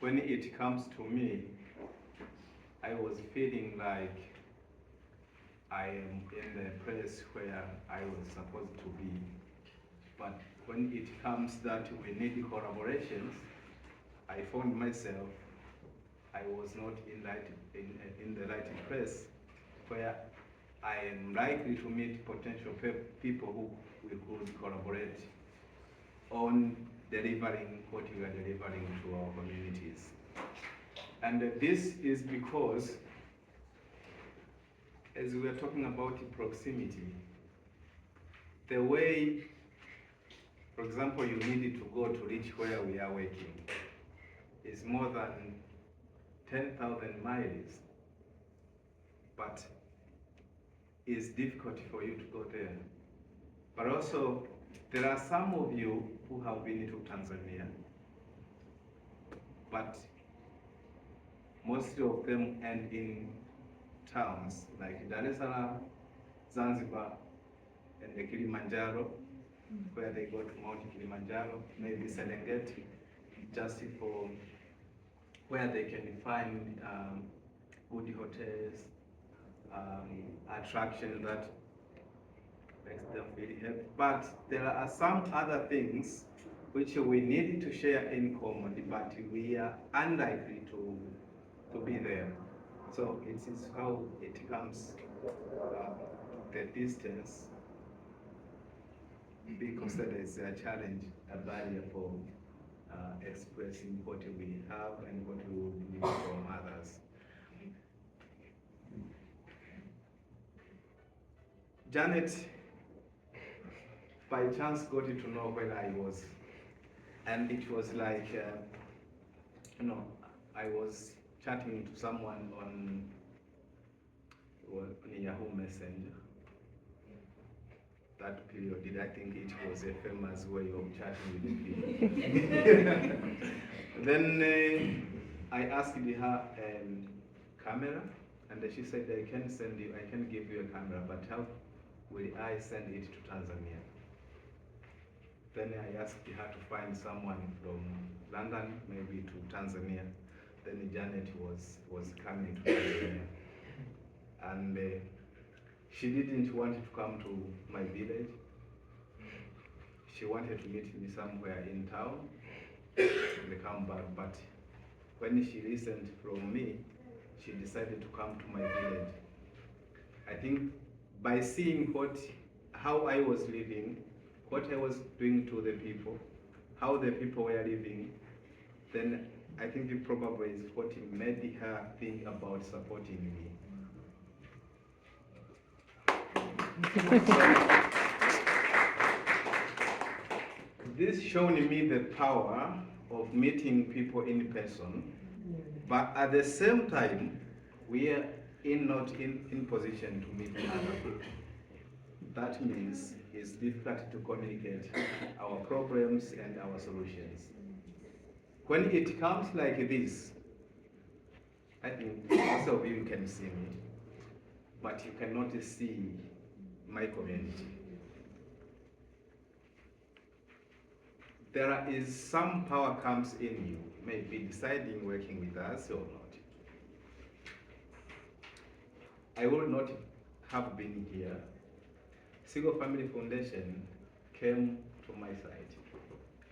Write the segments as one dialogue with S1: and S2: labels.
S1: when it comes to me, I was feeling like I am in the place where I was supposed to be. But when it comes that we need collaborations, I found myself, I was not in the right place where I am likely to meet potential people who we could collaborate on delivering what we are delivering to our communities. And this is because, as we are talking about proximity, the way, for example, you needed to go to reach where we are working is more than 10,000 miles, but it's difficult for you to go there. But also, there are some of you who have been to Tanzania, but most of them end in towns like Dar es Salaam, Zanzibar, and the Kilimanjaro, where they go to Mount Kilimanjaro, maybe Serengeti, just for where they can find good hotels, attractions that makes them feel happy. But there are some other things which we need to share in common, but we are unlikely to be there. So it is how it comes, the distance be considered as a challenge, a barrier for expressing what we have and what we would need from others. Janet, by chance, got to know where I was, and it was like, I was chatting to someone on Yahoo Messenger. That period, did I think it was a famous way of chatting with people? Then I asked her camera, and she said, I can give you a camera, but how will I send it to Tanzania? Then I asked her to find someone from London, maybe to Tanzania. Then Janet was coming to Tanzania. And she didn't want to come to my village. She wanted to meet me somewhere in town and come back. But when she listened from me, she decided to come to my village. I think by seeing how I was living, what I was doing to the people, how the people were living, then I think it probably is what made her think about supporting me. This showed me the power of meeting people in person, but at the same time, we are not in position to meet other people. That means it's difficult to communicate our problems and our solutions. When it comes like this, I think most of you can see me, but you cannot see my community. There is some power comes in you, maybe deciding working with us or not. I would not have been here. Single Family Foundation came to my side,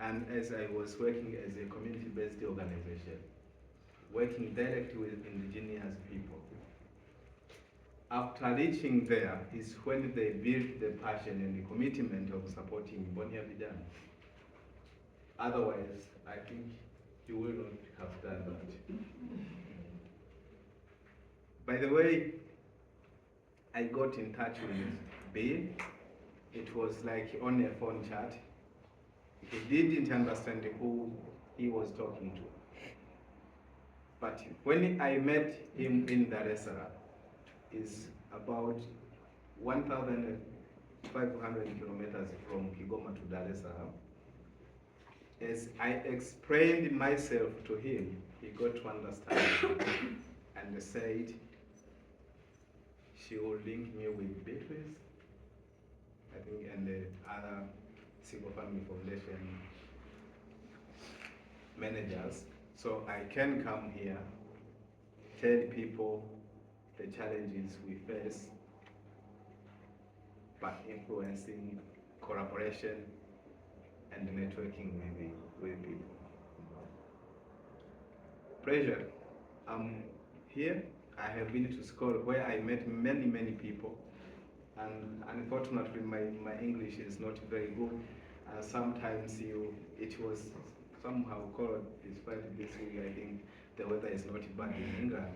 S1: and as I was working as a community-based organization, working directly with indigenous people. After reaching there is when they built the passion and the commitment of supporting Bonia Bidan. Otherwise, I think you will not have done that. By the way, I got in touch with Bill. It was like on a phone chat. He didn't understand who he was talking to. But when I met him in Dar es Salaam, is about 1,500 kilometers from Kigoma to Dar es Salaam. As I explained myself to him, he got to understand and said she will link me with Beatrice, I think, and the other Single Family Foundation managers So I can come here, tell people the challenges we face, but influencing collaboration and networking with people. Pleasure. I'm here. I have been to school where I met many people, and unfortunately my English is not very good. And sometimes it was somehow cold despite this week. I think the weather is not bad in England.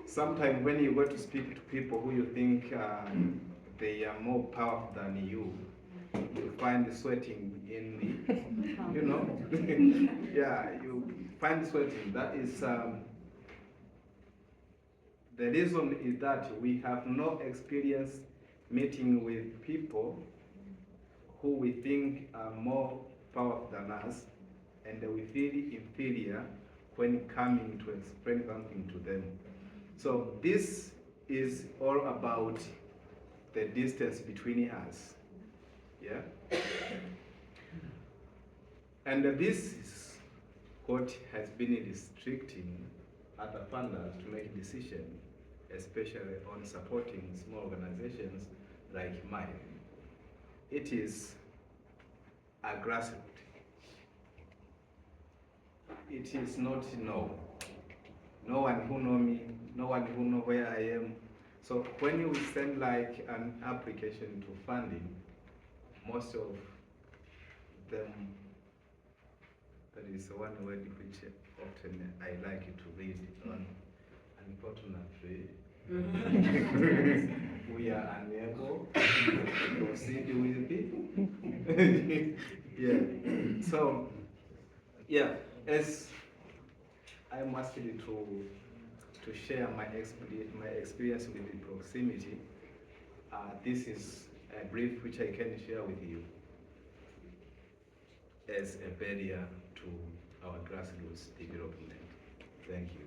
S1: Sometimes when you go to speak to people who you think they are more powerful than you find sweating in the, yeah, you find sweating. That is, the reason is that we have no experience meeting with people who we think are more powerful than us, and we feel inferior when coming to explain something to them. So this is all about the distance between us. Yeah? And this is what has been restricting other funders to make decisions, especially on supporting small organizations like mine. It is a grassroots. It is not no one who know me, no one who know where I am. So when you send like an application to funding, most of them, that is one word which often I like to read on, unfortunately, we are unable to proceed with it. Yeah. So, yeah, as I'm asked to share my experience with the proximity, this is a brief which I can share with you as a barrier to our grassroots development. Thank you.